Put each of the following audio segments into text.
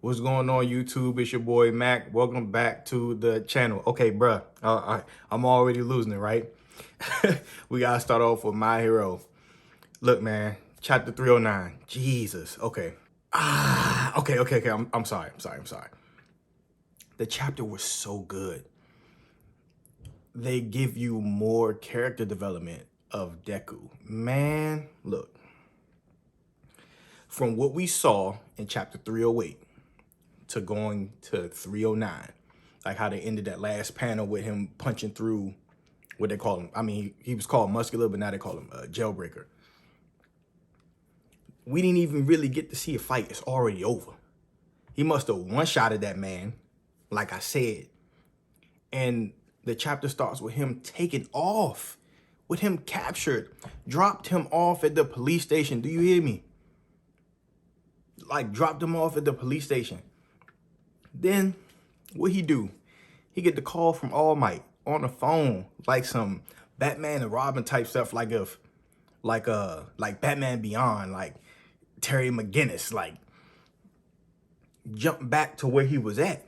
What's going on, YouTube? It's your boy Mack. Welcome back to the channel. Okay, bruh, I'm already losing it, right? We gotta start off with My Hero. Look, man, chapter 309. Jesus. Okay. Okay. I'm sorry. The chapter was so good. They give you more character development of Deku. Man, look. From what we saw in chapter 308 to going to 309, like how they ended that last panel with him punching through what they call him. I mean, he was called Muscular, but now they call him Jailbreaker. We didn't even really get to see a fight. It's already over. He must have one-shotted that man, like I said. And the chapter starts with him taking off, with him captured, dropped him off at the police station. Do you hear me? Like, dropped him off at the police station. Then, what he do? He get the call from All Might on the phone, like some Batman and Robin type stuff, like Batman Beyond, like Terry McGinnis, like jump back to where he was at.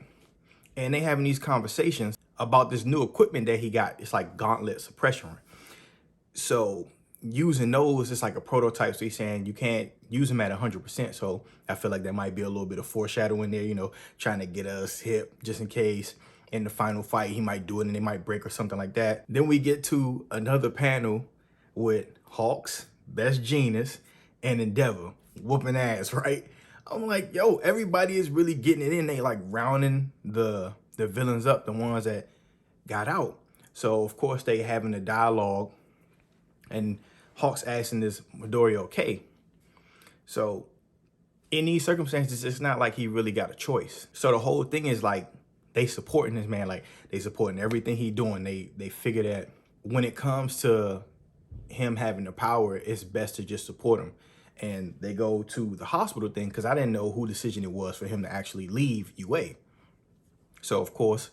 And they having these conversations about this new equipment that he got. It's like gauntlet suppression. So using those, it's like a prototype. So he's saying you can't use them at 100%. So I feel like there might be a little bit of foreshadowing there, you know, trying to get us hip just in case in the final fight he might do it and they might break or something like that. Then we get to another panel with Hawks, Best Genius, and Endeavor whooping ass, right? I'm like, yo, everybody is really getting it in. They like rounding the villains up, the ones that got out. So of course they having a dialogue, and Hawk's asking this Midori okay. So in these circumstances, it's not like he really got a choice. So the whole thing is like they supporting this man, like they supporting everything he doing. They figure that when it comes to him having the power, it's best to just support him. And they go to the hospital thing because I didn't know who decision it was for him to actually leave UA. So of course,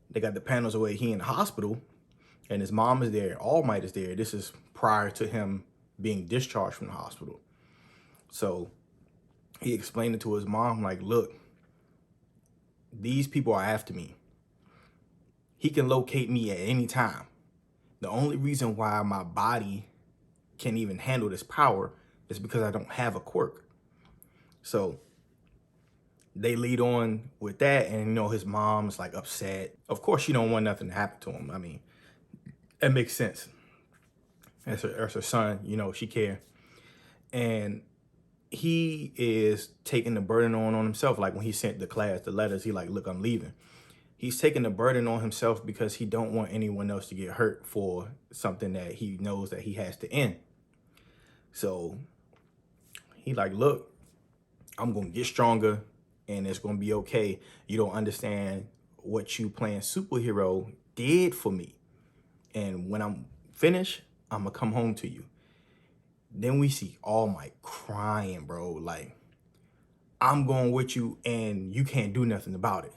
they got the panels where he in the hospital and his mom is there, All Might is there. This is prior to him being discharged from the hospital. So he explained it to his mom, like, look, these people are after me. He can locate me at any time. The only reason why my body can't even handle this power is because I don't have a quirk. So they lead on with that, and you know, his mom's like upset. Of course, she don't want nothing to happen to him. I mean, it makes sense. As her son, you know, she care. And he is taking the burden on himself. Like when he sent the class the letters, he like, look, I'm leaving. He's taking the burden on himself because he don't want anyone else to get hurt for something that he knows that he has to end. So he like, look, I'm going to get stronger and it's going to be okay. You don't understand what you playing superhero did for me. And when I'm finished, I'm going to come home to you. Then we see All Might crying, bro. Like, I'm going with you and you can't do nothing about it.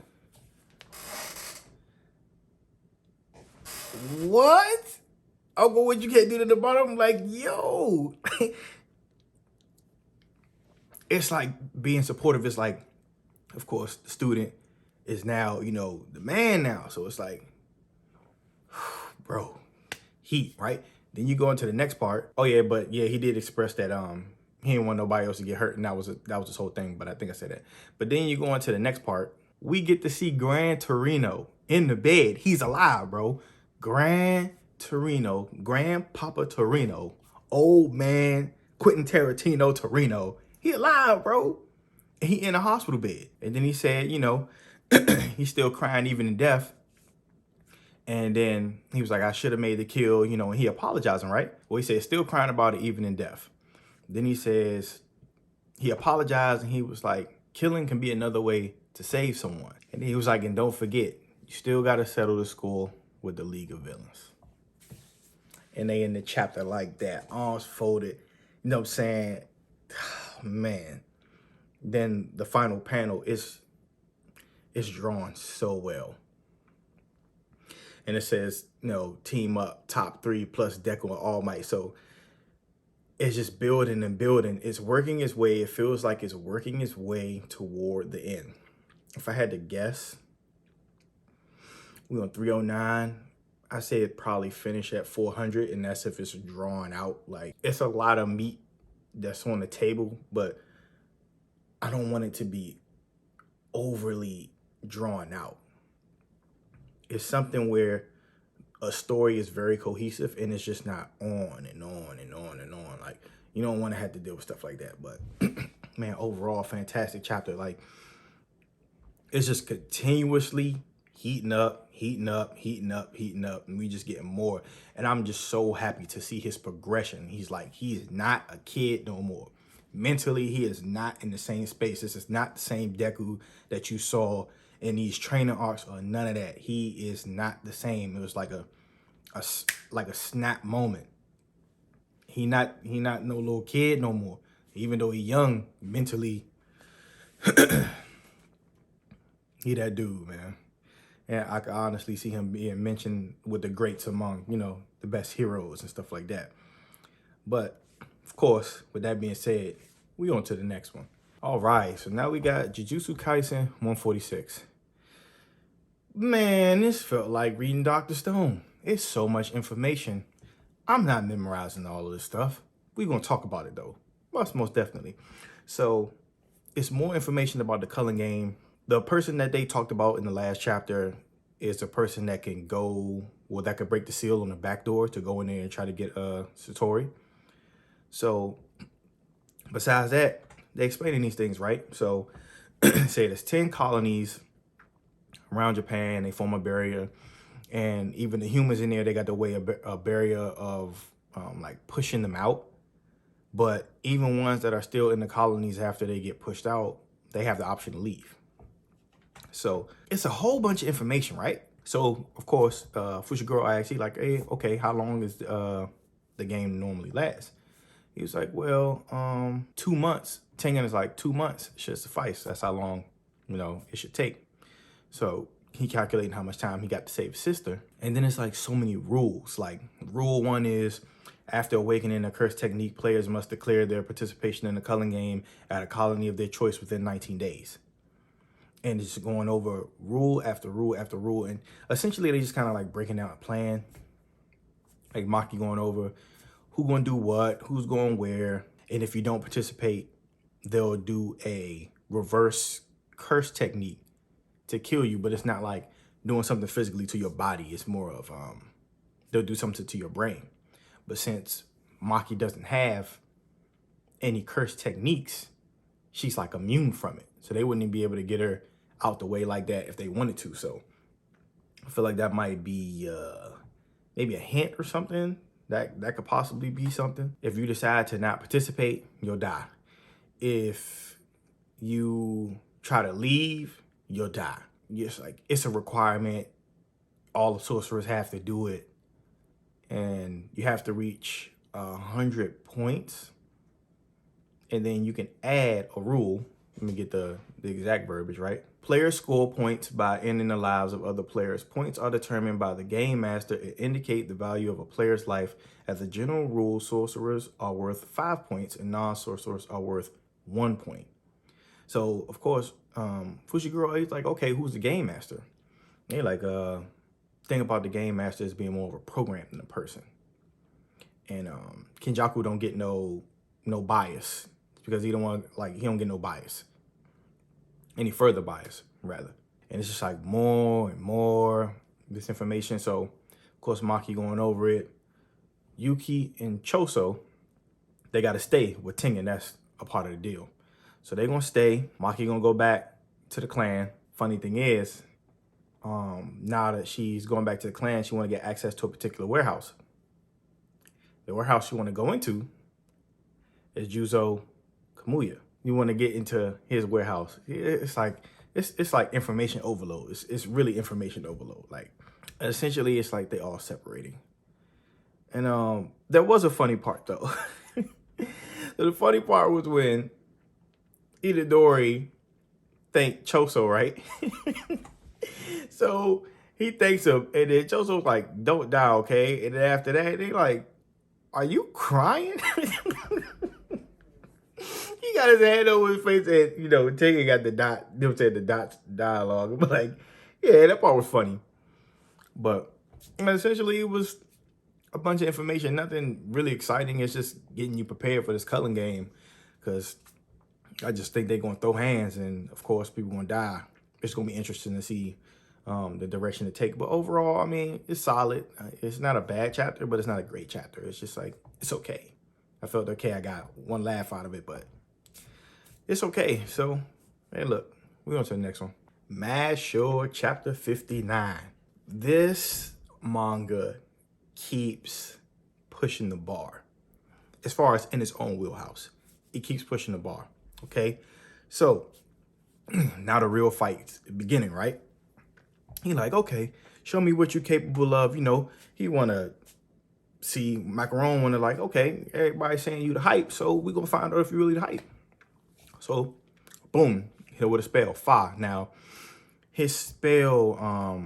What? I'll go with you, can't do nothing about it? I'm like, yo. It's like being supportive. It's like, of course, the student is now, you know, the man now. So it's like, bro, heat, right? Then you go into the next part. Oh yeah, but yeah, he did express that he didn't want nobody else to get hurt, and that was his whole thing. But I think I said that. But then you go into the next part. We get to see Gran Torino in the bed. He's alive, bro. Gran Torino, Grandpapa Torino, old man Quentin Tarantino Torino. He alive, bro. He in a hospital bed. And then he said, you know, he's still crying even in death. And then he was like, I should have made the kill, you know, and he apologizing, right? Well, he said, still crying about it even in death. Then he says, he apologized and he was like, killing can be another way to save someone. And he was like, and don't forget, you still got to settle the score with the League of Villains. And they in the chapter like that, arms folded, you know what I'm saying? Man. Then the final panel is drawn so well. And it says, you know, team up, top 3 plus Deku and All Might. So it's just building and building. It's working its way. It feels like it's working its way toward the end. If I had to guess, we're on 309. I say it probably finish at 400, and that's if it's drawn out. Like, it's a lot of meat that's on the table, but I don't want it to be overly drawn out. It's something where a story is very cohesive and it's just not on and on and on and on. Like, you don't want to have to deal with stuff like that. But man, overall, fantastic chapter. Like, it's just continuously heating up, and we just getting more. And I'm just so happy to see his progression. He is not a kid no more. Mentally, he is not in the same space. This is not the same Deku that you saw in these training arcs or none of that. He is not the same. It was like a snap moment. He not no little kid no more. Even though he young mentally, he that dude, man. And I can honestly see him being mentioned with the greats among, the best heroes and stuff like that. But of course, with that being said, we on to the next one. All right, so now we got Jujutsu Kaisen 146. Man, this felt like reading Dr. Stone. It's so much information. I'm not memorizing all of this stuff. We're going to talk about it, though. Most definitely. So, it's more information about the culling game. The person that they talked about in the last chapter is a person that can that could break the seal on the back door to go in there and try to get Satori. So, besides that, they're explaining these things, right? So, say there's 10 colonies around Japan. They form a barrier. And even the humans in there, they got the way a barrier of like pushing them out. But even ones that are still in the colonies after they get pushed out, they have the option to leave. So it's a whole bunch of information, right? So, of course, Fushiguro asked, like, hey, okay, how long is the game normally last? He was like, well, 2 months. Tengen is like 2 months should suffice. That's how long, it should take. So he calculating how much time he got to save his sister. And then it's like so many rules. Like rule 1 is after awakening a cursed technique, players must declare their participation in the culling game at a colony of their choice within 19 days. And it's going over rule after rule after rule. And essentially they just kind of like breaking down a plan. Like Maki going over who going to do what, who's going where. And if you don't participate, they'll do a reverse curse technique to kill you, but it's not like doing something physically to your body. It's more of, they'll do something to your brain. But since Maki doesn't have any curse techniques, she's like immune from it. So they wouldn't even be able to get her out the way like that if they wanted to. So I feel like that might be maybe a hint or something. That could possibly be something. If you decide to not participate, you'll die. If you try to leave, you'll die. It's a requirement. All the sorcerers have to do it. And you have to reach 100 points. And then you can add a rule. Let me get the exact verbiage, right? Players score points by ending the lives of other players. Points are determined by the game master and indicate the value of a player's life. As a general rule, sorcerers are worth 5 points and non-sorcerers are worth 1 point. So, of course, Fushiguro is like, okay, who's the game master? They like, thing about the game master is being more of a program than a person. And Kenjaku don't get no bias because he don't get no bias. Any further bias, rather. And it's just like more and more this information. So, of course, Maki going over it. Yuki and Choso, they got to stay with Tengen. That's a part of the deal. So they're going to stay. Maki going to go back to the clan. Funny thing is, now that she's going back to the clan, she want to get access to a particular warehouse. The warehouse she want to go into is Juzo Kamuya. You want to get into his warehouse. It's like information overload. It's really information overload. Like essentially it's like they all separating. And there was a funny part though. The funny part was when Itadori thanked Choso, right? So he thanks him, and then Choso's like, "Don't die, okay?" And then after that, they like are you crying? He got his hand over his face and, you know, Taking got the dot dialogue. But like, yeah, that part was funny. But essentially it was a bunch of information, nothing really exciting. It's just getting you prepared for this culling game. Because I just think they're going to throw hands and, of course, people going to die. It's going to be interesting to see the direction to take. But overall, I mean, it's solid. It's not a bad chapter, but it's not a great chapter. It's just like, it's okay. I felt okay. I got one laugh out of it, but it's okay. So, hey, look, we're on to the next one. Mashle chapter 59. This manga keeps pushing the bar as far as in its own wheelhouse. It keeps pushing the bar. Okay, so now the real fight's beginning, right? He like, okay, show me what you're capable of. You know, he want to see Macaron want to like, okay, everybody's saying you the hype, so we gonna find out if you really the hype. So, boom, hit with a spell, Fa. Now, his spell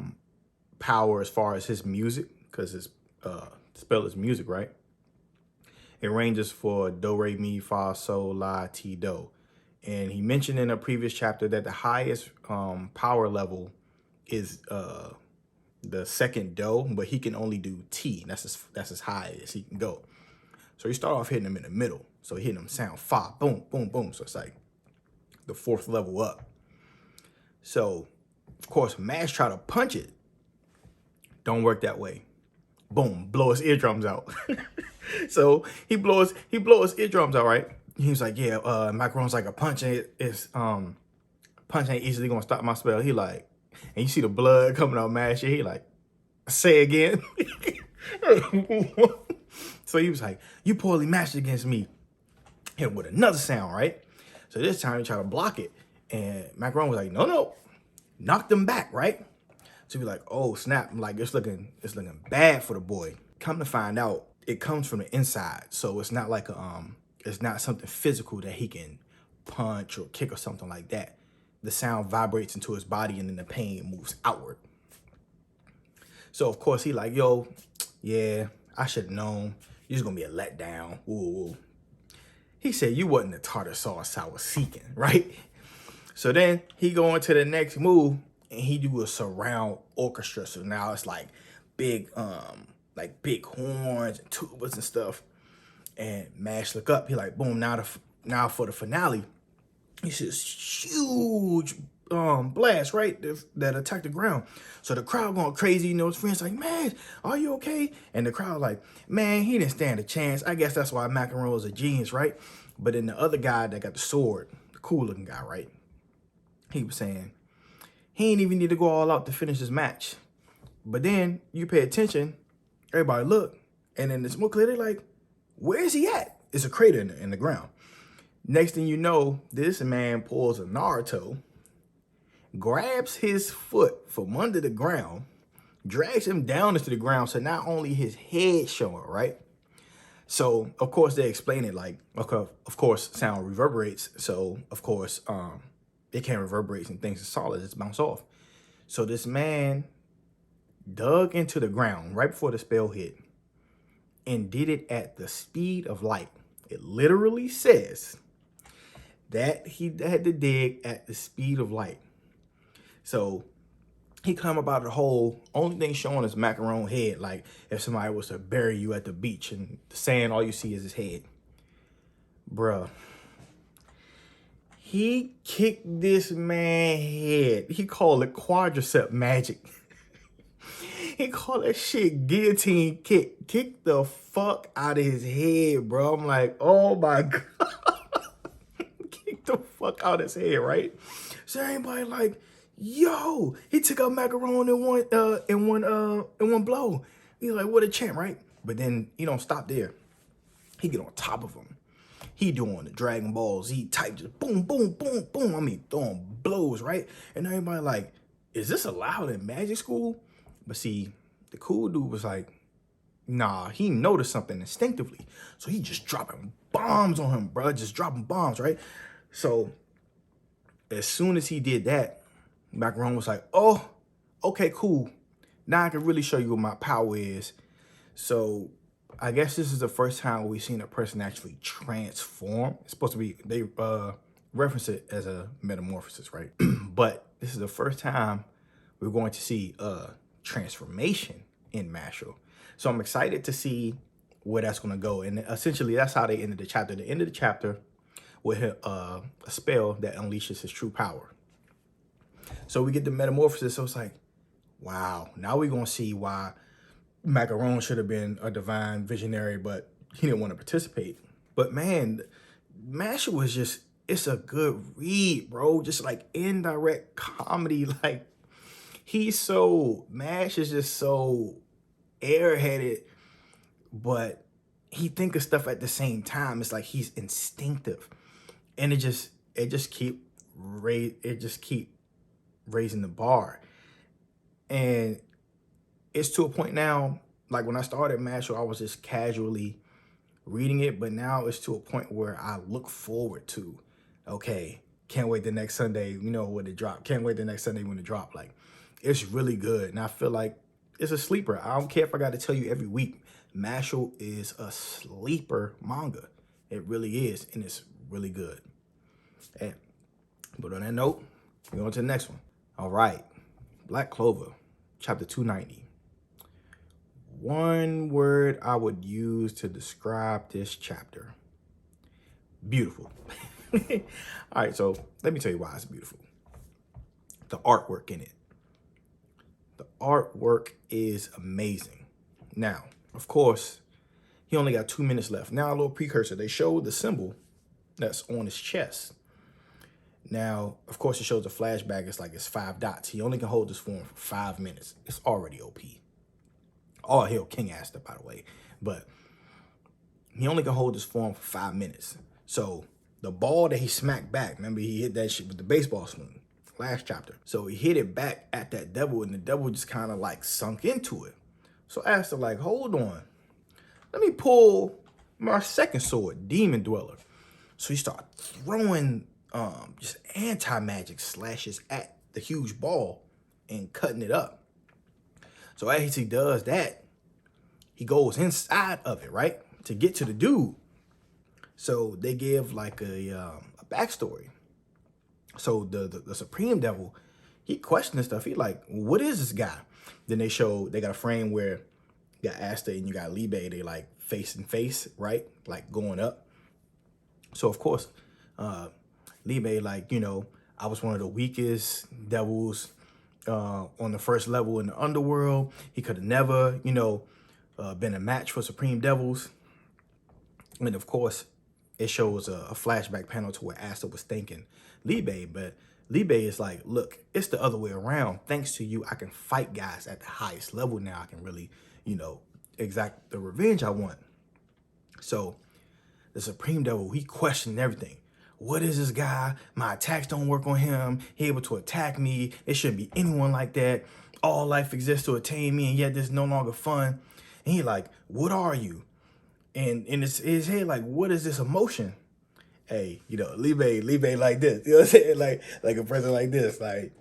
power as far as his music, because his spell is music, right? It ranges for do, re, mi, fa, sol, la, ti, do. And he mentioned in a previous chapter that the highest power level is the second do, but he can only do ti. That's as high as he can go. So you start off hitting him in the middle. So hitting him sound fa, boom, boom, boom. So it's like the fourth level up. So, of course, Mash try to punch it. Don't work that way. Boom, blow his eardrums out. So he blow his eardrums out, right? He was like, yeah, Macaron's like a punch ain't easily gonna stop my spell. He like, and you see the blood coming out Mash. He like, say again. So he was like, you poorly matched against me. Hit with another sound, right? So this time he tried to block it. And Macaron was like, no. Knocked him back, right? So he was like, oh snap, like it's looking bad for the boy. Come to find out, it comes from the inside. So it's not like it's not something physical that he can punch or kick or something like that. The sound vibrates into his body and then the pain moves outward. So of course he like, yo, yeah, I should have known. You're just gonna be a letdown. Ooh. He said you wasn't the tartar sauce I was seeking, right? So then he go into the next move and he do a surround orchestra. So now it's like big horns and tubas and stuff. And Mash look up. He like, boom, now for the finale. It's this huge blast, right? That attacked the ground. So the crowd going crazy. You know, his friends like, man, are you okay? And the crowd like, man, he didn't stand a chance. I guess that's why Macaron was a genius, right? But then the other guy that got the sword, the cool looking guy, right? He was saying, he ain't even need to go all out to finish his match. But then you pay attention, everybody look, and then the smoke clear, they're like, where is he at? It's a crater in the ground. Next thing you know, this man pulls a Naruto, grabs his foot from under the ground, drags him down into the ground, so not only his head showing, right? So, of course, they explain it like, okay, of course, sound reverberates. So, of course, it can't reverberate and things are solid. It's bounce off. So this man dug into the ground right before the spell hit and did it at the speed of light. It literally says that he had to dig at the speed of light. So he come up out of the hole. Only thing showing is Macaron head. Like if somebody was to bury you at the beach and the sand, all you see is his head. Bruh. He kicked this man's head. He called it quadricep magic. He called that shit guillotine kick. Kick the fuck out of his head, bro. I'm like, oh my God. Kick the fuck out of his head, right? So everybody like, yo, he took out Macaron in one blow. He's like, what a champ, right? But then he don't stop there. He get on top of him. He doing the Dragon Ball Z type, just boom, boom, boom, boom. I mean, throwing blows, right? And everybody like, is this allowed in magic school? But see, the cool dude was like, nah, he noticed something instinctively. So he just dropping bombs on him, bro. Just dropping bombs, right? So as soon as he did that, Macaron was like, oh, okay, cool. Now I can really show you what my power is. So I guess this is the first time we've seen a person actually transform. It's supposed to be, they reference it as a metamorphosis, right? But this is the first time we're going to see a transformation in Mashle. So I'm excited to see where that's going to go. And essentially, that's how they ended the chapter. The end of the chapter with a spell that unleashes his true power. So we get the metamorphosis. So it's like, wow, now we're going to see why Macaron should have been a divine visionary, but he didn't want to participate. But man, Mashle was just, it's a good read, bro. Just like indirect comedy. Like, Mash is just so airheaded, but he think of stuff at the same time. It's like he's instinctive. And it just keep raising the bar. And it's to a point now, like when I started Mashle, I was just casually reading it, but now it's to a point where I look forward to, okay, can't wait the next Sunday, when it drop. Can't wait the next Sunday when it drop. Like, it's really good. And I feel like it's a sleeper. I don't care if I got to tell you every week. Mashle is a sleeper manga. It really is, and it's really good. But on that note, we're on to the next one. All right, Black Clover, chapter 290. One word I would use to describe this chapter: beautiful. All right, so let me tell you why it's beautiful. The artwork in it. The artwork is amazing. Now, of course, he only got 2 minutes left. Now, a little precursor. They showed the symbol that's on his chest. Now, of course, it shows a flashback. It's 5 dots. He only can hold this form for 5 minutes. It's already OP. All hail King Asta, by the way. But he only can hold this form for 5 minutes. So the ball that he smacked back, remember he hit that shit with the baseball swing last chapter. So he hit it back at that devil, and the devil just kind of like sunk into it. So Asta like, hold on. Let me pull my second sword, Demon Dweller. So he started throwing just anti-magic slashes at the huge ball and cutting it up. So as he does that, he goes inside of it, right, to get to the dude. So they give like a backstory. So the Supreme Devil, he questioning stuff. He like, what is this guy? Then they got a frame where you got Asta and you got Libe. They like face and face, right? Like going up. So of course, Libe like, I was one of the weakest devils on the first level in the underworld. He could have never, been a match for Supreme Devils. And of course, it shows a flashback panel to where Asta was thanking Libe, but Libe is like, look, it's the other way around. Thanks to you, I can fight guys at the highest level now. I can really, exact the revenge I want. So the Supreme Devil, he questioned everything. What is this guy? My attacks don't work on him. He able to attack me. It shouldn't be anyone like that. All life exists to attain me, and yet this is no longer fun. And he like, what are you? And in his head, like, what is this emotion? Hey, Libe like this. You know what I'm saying? Like a person like this. Like,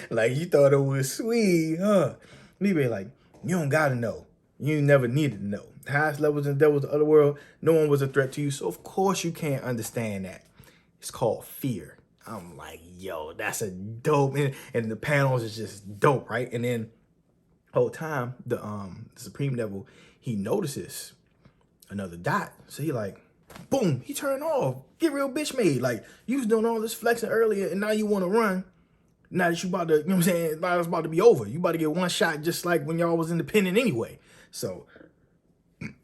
like you thought it was sweet, huh? Libe like, you don't gotta know. You never needed to know. Highest levels in devils of the other world, no one was a threat to you. So of course you can't understand that. It's called fear. I'm like, yo, that's a dope. And the panels is just dope, right? And then whole time, the Supreme Devil, he notices another dot. So he like, boom, he turned off. Get real bitch made. Like, you was doing all this flexing earlier and now you want to run. Now that you about to, I'm saying? Now it's about to be over. You about to get one shot just like when y'all was independent anyway. So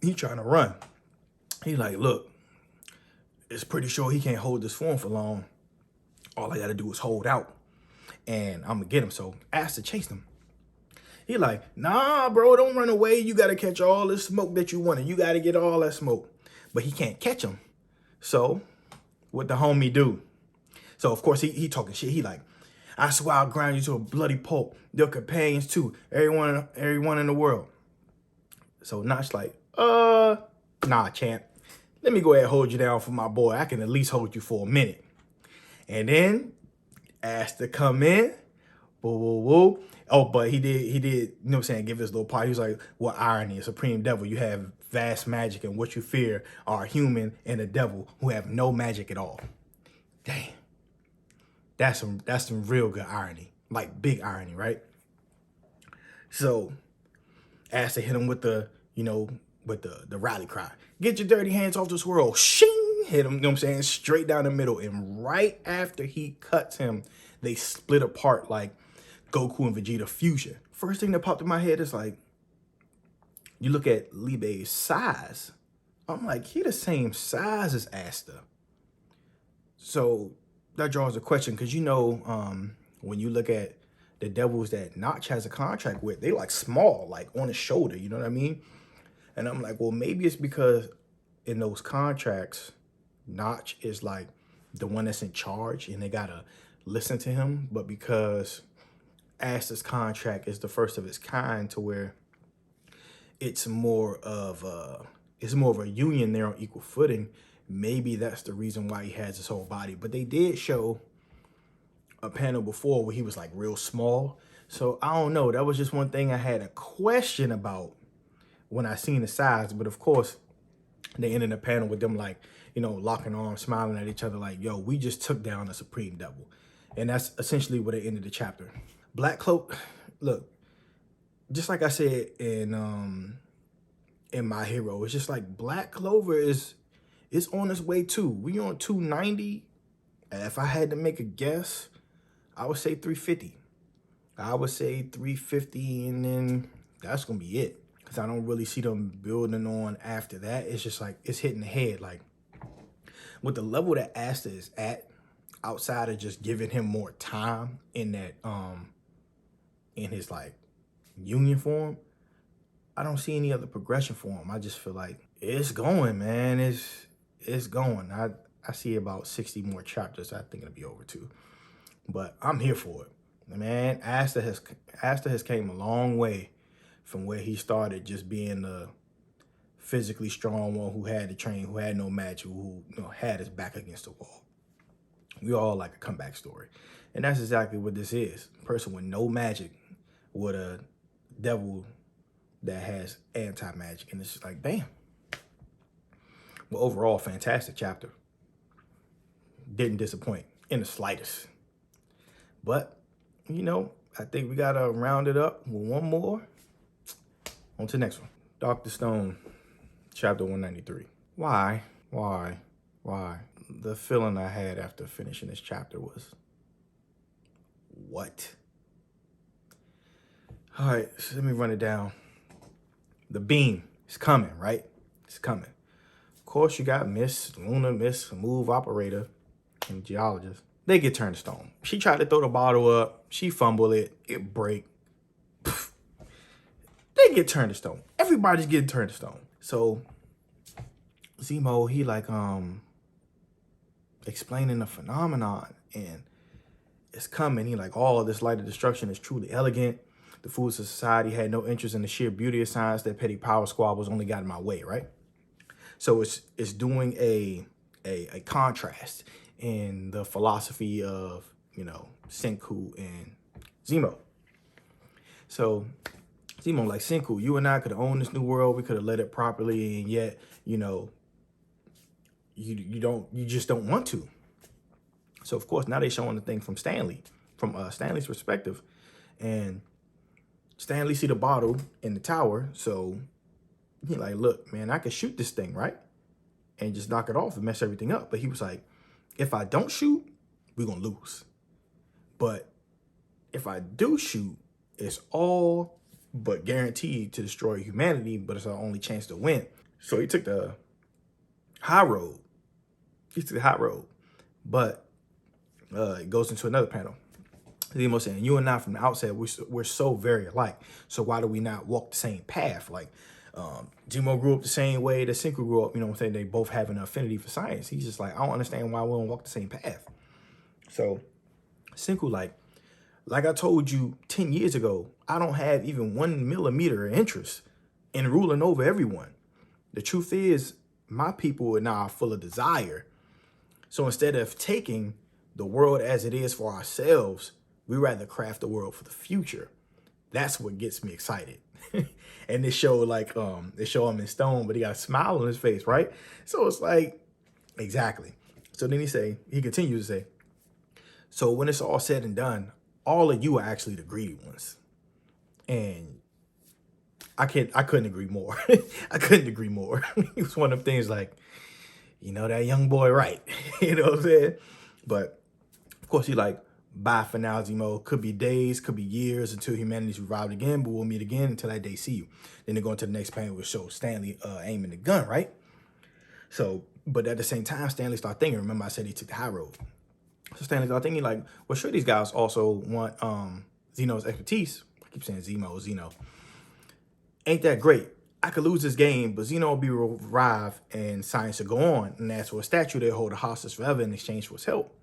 he trying to run. He like, look, it's pretty sure he can't hold this form for long. All I got to do is hold out and I'm going to get him. So Asta chased him. He like, nah, bro, don't run away. You got to catch all this smoke that you wanted. You got to get all that smoke. But he can't catch him. So what the homie do? So, of course, he talking shit. He like, I swear I'll grind you to a bloody pulp. Your companions, too. Everyone in the world. So Notch like, nah, champ. Let me go ahead and hold you down for my boy. I can at least hold you for a minute. And then Asta come in, Whoa, whoa, whoa. Oh, but he did, you know what I'm saying, give this little part. He was like, what irony, a supreme devil. You have vast magic, and what you fear are a human and a devil who have no magic at all. Damn. That's some real good irony. Like big irony, right? So Asta hit him with the, you know, with the rally cry. Get your dirty hands off this world. Shing! Hit him, you know what I'm saying? Straight down the middle. And right after he cuts him, they split apart like Goku and Vegeta fusion. First thing that popped in my head is like, you look at Libe's size. I'm like, he the same size as Asta. So that draws a question, because you know, when you look at the devils that Notch has a contract with, they like small, like on his shoulder, you know what I mean? And I'm like, well, maybe it's because in those contracts, Notch is like the one that's in charge and they gotta listen to him. But because Asta's contract is the first of its kind, to where it's more of a union there on equal footing, maybe that's the reason why he has his whole body. But they did show a panel before where he was like real small. So I don't know. That was just one thing I had a question about when I seen the size. But of course, they ended the panel with them like, you know, locking arms, smiling at each other like, yo, we just took down a supreme devil. And that's essentially what they ended the chapter. Black Cloak, look, just like I said in My Hero, it's just like Black Clover is on its way too. We on 290. If I had to make a guess, I would say 350. I would say 350, and then that's gonna be it. Because I don't really see them building on after that. It's just like, it's hitting the head. Like, with the level that Asta is at, outside of just giving him more time in that, in his like union form, I don't see any other progression for him. I just feel like it's going, man. It's going. I see about 60 more chapters. I think it'll be over too. But I'm here for it. Man, Asta has came a long way from where he started, just being the physically strong one who had to train, who had no magic, who, you know, had his back against the wall. We all like a comeback story. And that's exactly what this is. A person with no magic with a devil that has anti-magic. And it's just like, bam. Well, overall, fantastic chapter. Didn't disappoint in the slightest. But, you know, I think we got to round it up with one more. On to the next one. Dr. Stone, chapter 193. Why? The feeling I had after finishing this chapter was, what? All right, so let me run it down. The beam is coming, right? It's coming. Of course, you got Miss Luna, Miss Move Operator, and Geologist. They get turned to stone. She tried to throw the bottle up. She fumbled it. It break. Pff. They get turned to stone. Everybody's getting turned to stone. So Zemo, he like explaining the phenomenon, and it's coming. He like, all this light of destruction is truly elegant. The fools of society had no interest in the sheer beauty of science. That petty power squabbles only got in my way, right? So it's doing a contrast in the philosophy of, you know, Senku and Zemo. So Zemo like, Senku, you and I could have owned this new world. We could have led it properly, and yet, you know, you just don't want to. So of course now they're showing the thing from Stanley's perspective, and Stanley see the bottle in the tower. So he like, look, man, I could shoot this thing, right? And just knock it off and mess everything up. But he was like, if I don't shoot, we're going to lose. But if I do shoot, it's all but guaranteed to destroy humanity, but it's our only chance to win. So he took the high road. But it goes into another panel. Zemo saying, you and I from the outset, we're so very alike. So why do we not walk the same path? Like, Zemo grew up the same way that Senku grew up, you know what I'm saying? They both have an affinity for science. He's just like, I don't understand why we don't walk the same path. So Senku like I told you 10 years ago, I don't have even 1 millimeter of interest in ruling over everyone. The truth is, my people are now full of desire. So instead of taking the world as it is for ourselves, We rather craft the world for the future. That's what gets me excited. And they show like they show him in stone, but he got a smile on his face, right? So it's like, exactly. So then he continues to say, so when it's all said and done, all of you are actually the greedy ones. And I couldn't agree more. I couldn't agree more. It was one of them things like, you know, that young boy, right? You know what I'm saying? But of course, he like, bye for now, Zemo. Could be days, could be years until humanity's revived again, but we'll meet again until that day see you. Then they're going to the next panel, which shows Stanley aiming the gun, right? So, but at the same time, Stanley started thinking, remember I said he took the high road. So Stanley started thinking like, well, sure, these guys also want Zeno's expertise. I keep saying Zeno. Ain't that great? I could lose this game, but Zeno will be revived and science will go on. And as for a statue, they'll hold a hostage forever in exchange for his help.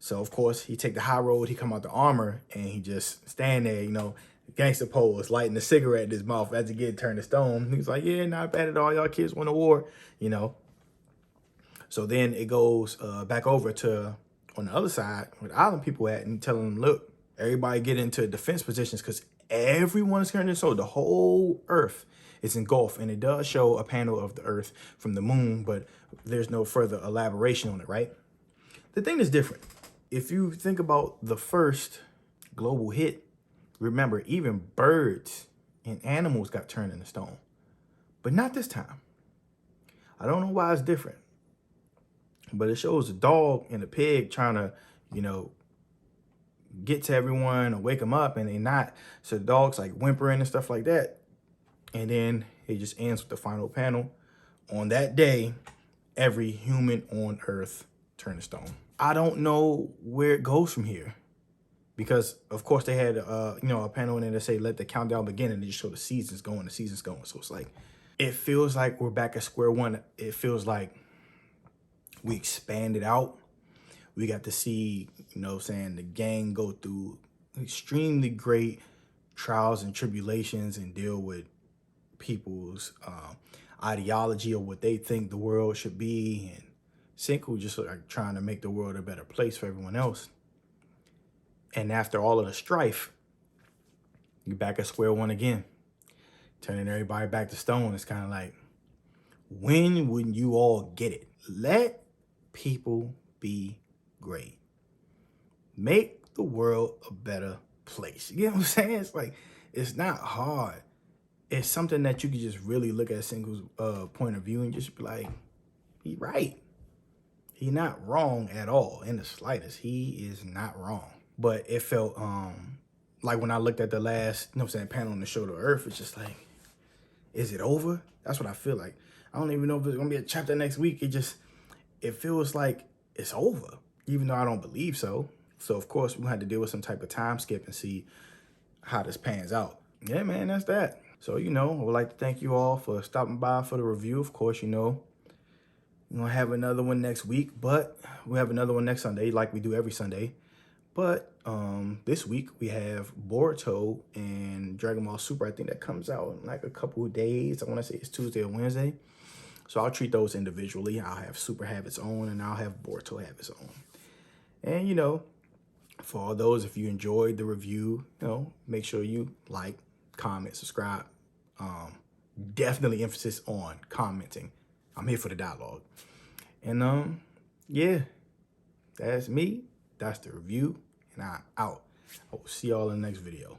So, of course, he take the high road, he come out the armor, and he just stand there, you know, gangster pose, lighting a cigarette in his mouth as he get turned to stone. He's like, yeah, not bad at all. Y'all kids won a war, you know. So then it goes back over to on the other side where the island people at and telling them, look, everybody get into defense positions because everyone is currently, so the whole earth is engulfed. And it does show a panel of the earth from the moon, but there's no further elaboration on it, right? The thing is different. If you think about the first global hit, remember, even birds and animals got turned into stone, but not this time. I don't know why it's different, but it shows a dog and a pig trying to, you know, get to everyone or wake them up, and they not. So the dog's like whimpering and stuff like that. And then it just ends with the final panel. On that day, every human on Earth turned to stone. I don't know where it goes from here, because of course they had you know, a panel in there that say let the countdown begin, and they just show the seasons going. So it's like, it feels like we're back at square one. It feels like we expanded out. We got to see, you know, saying the gang go through extremely great trials and tribulations and deal with people's ideology of what they think the world should be, and Senku just like trying to make the world a better place for everyone else. And after all of the strife, you're back at square one again, turning everybody back to stone. It's kind of like, when would you all get it? Let people be great. Make the world a better place. You know what I'm saying? It's like, it's not hard. It's something that you can just really look at Senku's point of view and just be like, he right. He not wrong at all in the slightest. He is not wrong. But it felt like when I looked at the last, you know what I'm saying, panel on the show to Earth, it's just like, is it over? That's what I feel like. I don't even know if it's gonna be a chapter next week. It feels like it's over, even though I don't believe so. So of course we had to deal with some type of time skip and see how this pans out. Yeah, man, that's that. So, you know, I would like to thank you all for stopping by for the review. Of course, you know, we're going to have another one next week, but we'll have another one next Sunday like we do every Sunday. But this week we have Boruto and Dragon Ball Super. I think that comes out in like a couple of days. I want to say it's Tuesday or Wednesday. So I'll treat those individually. I'll have Super have its own, and I'll have Boruto have its own. And, you know, for all those, if you enjoyed the review, you know, make sure you like, comment, subscribe. Definitely emphasis on commenting. I'm here for the dialogue. And yeah, that's me. That's the review, and I'm out. I will see y'all in the next video.